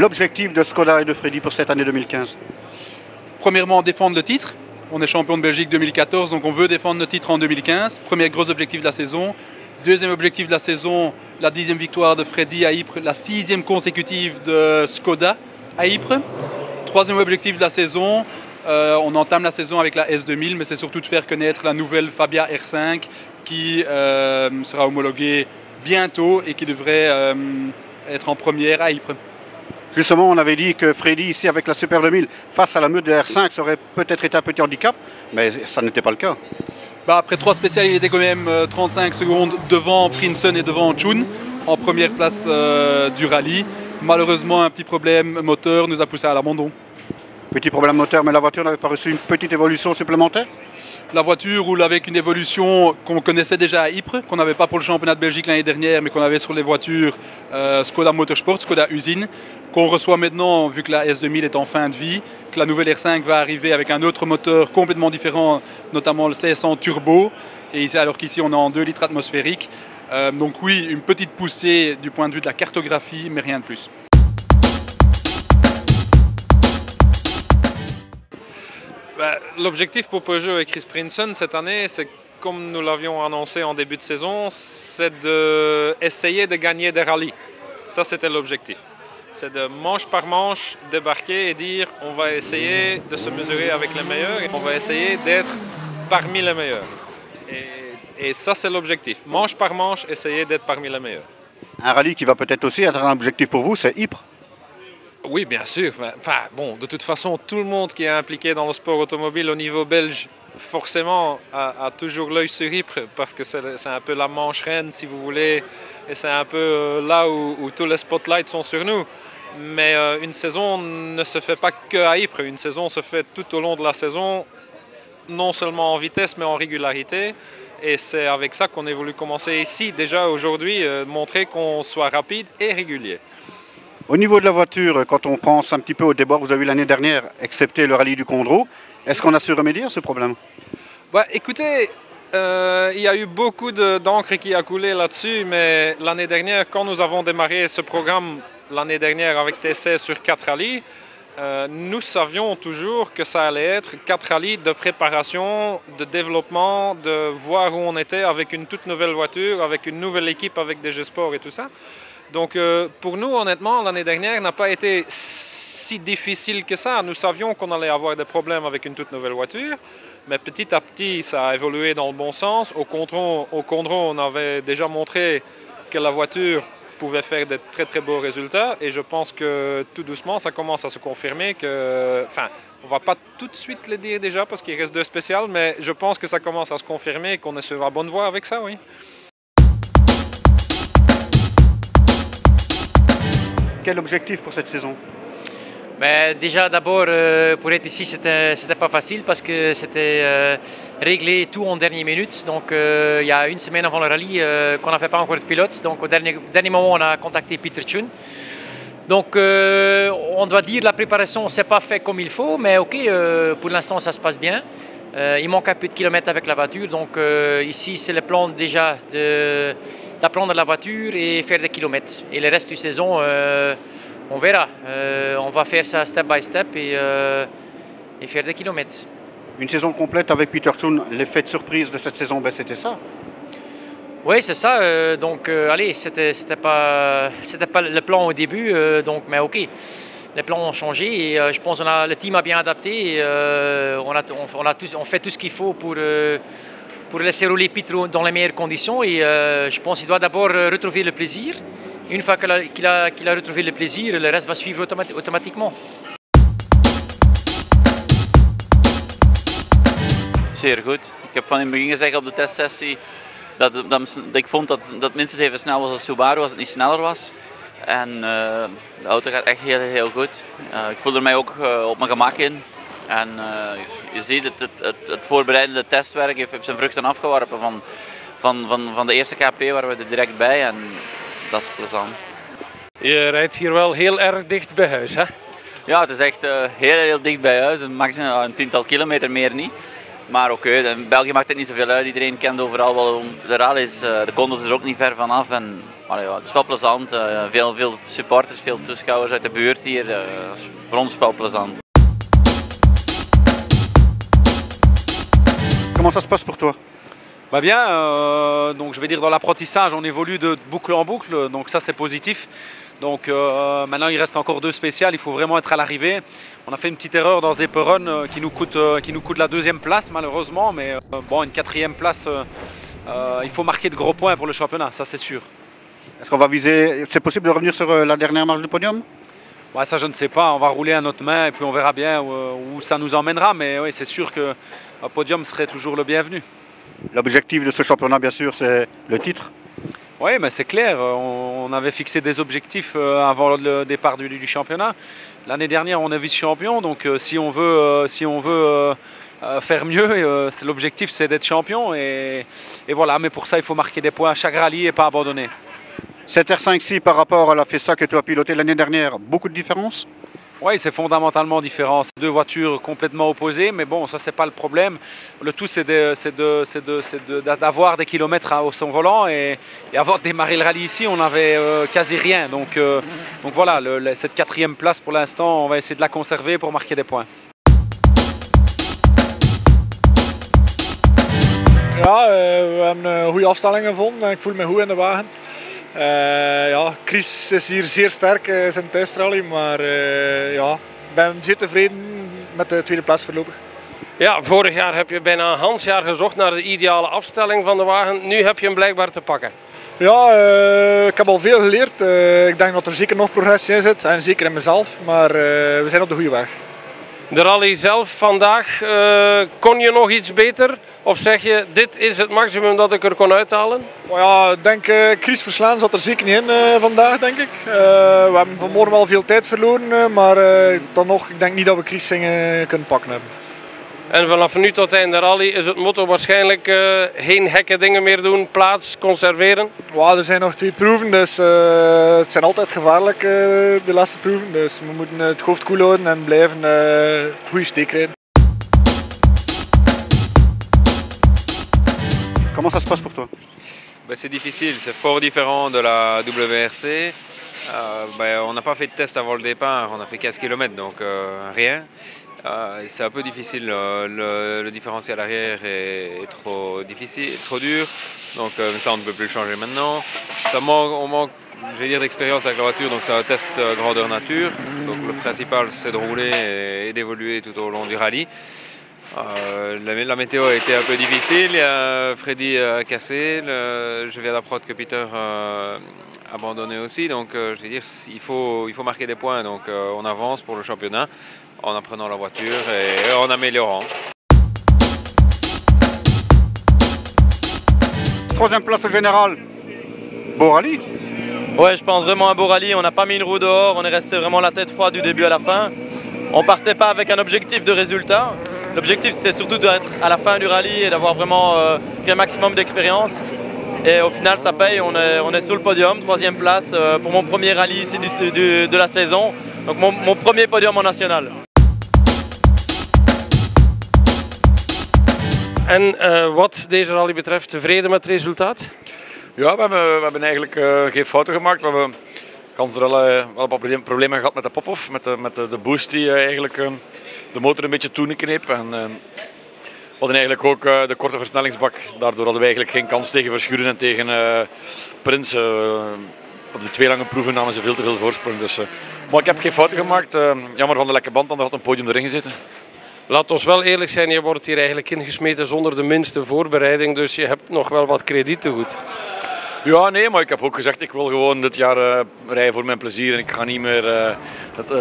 l'objectif de Skoda et de Freddy pour cette année 2015? Premièrement, défendre le titre. On est champion de Belgique 2014, donc on veut défendre notre titre en 2015. Premier gros objectif de la saison. Deuxième objectif de la saison, la 10e victoire de Freddy à Ypres, la 6e consécutive de Skoda à Ypres. Troisième objectif de la saison, on entame la saison avec la S2000, mais c'est surtout de faire connaître la nouvelle Fabia R5 qui sera homologuée bientôt et qui devrait être en première à Ypres. Justement, on avait dit que Freddy, ici, avec la Super 2000, face à la meute de R5, ça aurait peut-être été un petit handicap, mais ça n'était pas le cas. Après 3 spéciales, il était quand même 35 secondes devant Prinsen et devant Chun, en première place du rallye. Malheureusement, un petit problème moteur nous a poussé à l'abandon. Petit problème moteur, mais la voiture n'avait pas reçu une petite évolution supplémentaire? La voiture roule avec une évolution qu'on connaissait déjà à Ypres, qu'on n'avait pas pour le championnat de Belgique l'année dernière, mais qu'on avait sur les voitures Skoda Motorsport, Skoda Usine, qu'on reçoit maintenant, vu que la S2000 est en fin de vie, que la nouvelle R5 va arriver avec un autre moteur complètement différent, notamment le 1600 Turbo, et ici, alors qu'ici on est en 2 litres atmosphériques. Donc oui, une petite poussée du point de vue de la cartographie, mais rien de plus. L'objectif pour Peugeot et Chris Prinsen cette année, c'est comme nous l'avions annoncé en début de saison, c'est d'essayer de gagner des rallyes. Ça, c'était l'objectif. C'est de manche par manche débarquer et dire on va essayer de se mesurer avec les meilleurs et on va essayer d'être parmi les meilleurs. Et ça, c'est l'objectif. Manche par manche, essayer d'être parmi les meilleurs. Un rallye qui va peut-être aussi être un objectif pour vous, c'est Ypres. Oui, bien sûr. Bon, de toute façon, tout le monde qui est impliqué dans le sport automobile au niveau belge, forcément, a toujours l'œil sur Ypres parce que c'est un peu la manche reine, si vous voulez, et c'est un peu là où tous les spotlights sont sur nous. Mais une saison ne se fait pas que à Ypres. Une saison se fait tout au long de la saison, non seulement en vitesse, mais en régularité. Et c'est avec ça qu'on a voulu commencer ici, déjà aujourd'hui, montrer qu'on soit rapide et régulier. Au niveau de la voiture, quand on pense un petit peu au déboire que vous avez eu l'année dernière, excepté le rallye du Condro, est-ce qu'on a su remédier à ce problème? Écoutez, il y a eu beaucoup d'encre qui a coulé là-dessus, mais l'année dernière, quand nous avons démarré ce programme l'année dernière avec TC sur 4 rallyes, nous savions toujours que ça allait être 4 rallyes de préparation, de développement, de voir où on était avec une toute nouvelle voiture, avec une nouvelle équipe, avec des G-Sport et tout ça. Donc pour nous, honnêtement, l'année dernière n'a pas été si difficile que ça. Nous savions qu'on allait avoir des problèmes avec une toute nouvelle voiture, mais petit à petit, ça a évolué dans le bon sens. Au Condro, on avait déjà montré que la voiture pouvait faire de très très beaux résultats, et je pense que tout doucement, ça commence à se confirmer que... on ne va pas tout de suite le dire déjà parce qu'il reste 2 spéciales, mais je pense que ça commence à se confirmer et qu'on est sur la bonne voie avec ça, oui. Quel objectif pour cette saison? Déjà, d'abord, pour être ici, c'était pas facile parce que c'était réglé tout en dernière minute. Donc, il y a une semaine avant le rallye qu'on n'avait pas encore de pilote. Donc, au dernier moment, on a contacté Peter Chun. Donc, on doit dire que la préparation ne s'est pas faite comme il faut, mais ok, pour l'instant, ça se passe bien. Il manque un peu de kilomètres avec la voiture. Donc, ici, c'est le plan déjà d'apprendre la voiture et faire des kilomètres. Et le reste du saison, on verra. On va faire ça step by step et faire des kilomètres. Une saison complète avec Peter Chun, l'effet de surprise de cette saison, c'était ça? Oui, c'est ça. Allez, c'était pas le plan au début, mais ok. Les plans ont changé et je pense que le team a bien adapté. Et, on fait tout ce qu'il faut pour laisser rouler Peter dans les meilleures conditions. Et je pense qu'il doit d'abord retrouver le plaisir. Une fois qu'il a retrouvé le plaisir, le reste va suivre automatiquement. Zeer goed. Ik heb van in het begin gezegd op de testsessie dat ik vond dat het minstens even snel was als Subaru als het niet sneller was. En de auto gaat echt heel goed. Ik voel er mij ook op mijn gemak in. En je ziet het voorbereidende testwerk heeft zijn vruchten afgeworpen van de eerste KP waren we er direct bij en dat is plezant. Je rijdt hier wel heel erg dicht bij huis, hè? Ja, het is echt heel dicht bij huis. Maximaal een 10-tal kilometer, meer niet. Maar oké, in België maakt het niet zoveel uit. Iedereen kent overal wel de rallies. De Condors is er ook niet ver vanaf. En allee, ja, het is wel plezant. Veel supporters, veel toeschouwers uit de buurt hier. Dat is voor ons wel plezant. Comment ça se passe pour toi? Bah bien, donc je vais dire dans l'apprentissage on évolue de boucle en boucle, donc ça c'est positif. Donc maintenant il reste encore 2 spéciales, il faut vraiment être à l'arrivée. On a fait une petite erreur dans Zepperen qui nous coûte la 2e place malheureusement, mais bon, une 4e place, il faut marquer de gros points pour le championnat, ça c'est sûr. Est-ce qu'on va viser, c'est possible de revenir sur la dernière marche du podium? Ouais, ça je ne sais pas, on va rouler à notre main et puis on verra bien où ça nous emmènera, mais oui, c'est sûr qu'un podium serait toujours le bienvenu. L'objectif de ce championnat, bien sûr, c'est le titre. Oui, mais c'est clair, on avait fixé des objectifs avant le départ du championnat. L'année dernière, on est vice-champion, donc si on veut faire mieux, l'objectif c'est d'être champion. Et voilà, mais pour ça, il faut marquer des points à chaque rallye et pas abandonner. Cette R5-ci par rapport à la FESA que tu as pilotée l'année dernière, beaucoup de différences? Oui, c'est fondamentalement différent. C'est 2 voitures complètement opposées, mais bon, ça c'est pas le problème. Le tout c'est d'avoir des kilomètres au son volant et avant de démarrer le rallye ici, on n'avait quasi rien. Donc voilà, cette 4e place pour l'instant, on va essayer de la conserver pour marquer des points. Ja, we hebben een goede afstelling gevonden. Ik voel me goed in de wagen. Ja, Chris is hier zeer sterk in zijn thuisrally, maar ja, ik ben zeer tevreden met de 2e plaats voorlopig. Ja, vorig jaar heb je bijna een half jaar gezocht naar de ideale afstelling van de wagen. Nu heb je hem blijkbaar te pakken. Ja, ik heb al veel geleerd. Ik denk dat er zeker nog progressie in zit, en zeker in mezelf, maar we zijn op de goede weg. De rally zelf vandaag, kon je nog iets beter? Of zeg je, dit is het maximum dat ik er kon uithalen? Maar ja, ik denk Chris verslaan zat er zeker niet in vandaag, denk ik. We hebben vanmorgen wel veel tijd verloren, maar dan nog, ik denk niet dat we Chris gingen kunnen pakken hebben. En vanaf nu tot einde rally is het motto waarschijnlijk geen gekke dingen meer doen, plaats, conserveren? Ja, er zijn nog 2 proeven, dus het zijn altijd gevaarlijk, de laatste proeven. Dus we moeten het hoofd koel houden en blijven goede steek rijden. Comment ça se passe pour toi? C'est difficile, c'est fort différent de la WRC. On n'a pas fait de test avant le départ, on a fait 15 km, donc rien. C'est un peu difficile, le différentiel arrière est trop difficile, trop dur, donc ça on ne peut plus le changer maintenant. On manque, je vais dire, d'expérience avec la voiture, donc c'est un test grandeur nature. Donc le principal c'est de rouler et d'évoluer tout au long du rallye. La météo a été un peu difficile, Freddy a cassé, je viens d'apprendre que Peter a abandonné aussi, donc je veux dire, il faut marquer des points, donc on avance pour le championnat en apprenant la voiture et en améliorant. 3e place au général, beau rallye? Ouais, je pense vraiment un beau rallye, on n'a pas mis une roue dehors, on est resté vraiment la tête froide du début à la fin. On partait pas avec un objectif de résultat. L'objectif c'était surtout d'être à la fin du rallye et d'avoir vraiment pris un maximum d'expérience. Et au final ça paye, on est sur le podium, 3e place pour mon premier rallye ici de la saison. Donc mon premier podium en national. En wat deze rally betreft, tevreden met het resultaat? Ja, we hebben eigenlijk geen fouten gemaakt. We hebben wel een problemen gehad met de pop-off, met de boost die eigenlijk de motor een beetje toekneep. En we hadden eigenlijk ook de korte versnellingsbak. Daardoor hadden we eigenlijk geen kans tegen Verschuren en tegen Prins. Op de 2 lange proeven namen ze veel te veel voorsprong. Dus, maar ik heb geen fouten gemaakt. Jammer van de lekke band, dan had een podium erin gezeten. Laat ons wel eerlijk zijn, je wordt hier eigenlijk ingesmeten zonder de minste voorbereiding. Dus je hebt nog wel wat krediet te goed. Ja, nee, maar ik heb ook gezegd, ik wil gewoon dit jaar rijden voor mijn plezier. En ik ga niet meer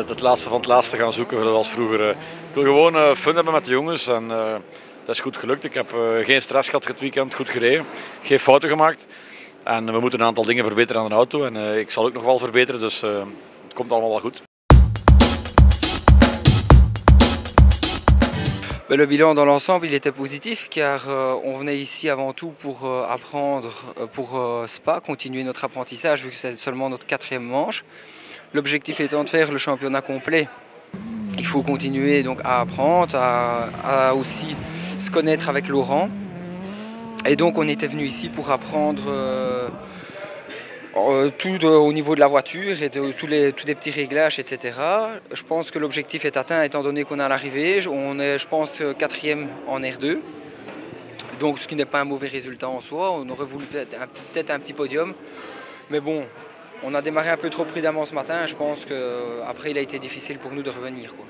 het laatste van het laatste gaan zoeken zoals vroeger. Ik wil gewoon fun hebben met de jongens en dat is goed gelukt. Ik heb geen stress gehad dit weekend, goed gereden, geen fouten gemaakt. En we moeten een aantal dingen verbeteren aan de auto en ik zal ook nog wel verbeteren, dus het komt allemaal wel goed. Le bilan dans l'ensemble il était positif car on venait ici avant tout pour apprendre pour Spa, continuer notre apprentissage vu que c'est seulement notre 4e manche. L'objectif étant de faire le championnat complet. Il faut continuer donc à apprendre, à aussi se connaître avec Laurent. Et donc on était venu ici pour apprendre Tout au niveau de la voiture et de tous les petits réglages, etc. Je pense que l'objectif est atteint étant donné qu'on est à l'arrivée. On est, je pense, 4e en R2. Donc ce qui n'est pas un mauvais résultat en soi. On aurait voulu peut-être un petit podium. Mais bon, on a démarré un peu trop prudemment ce matin. Je pense qu'après il a été difficile pour nous de revenir, quoi.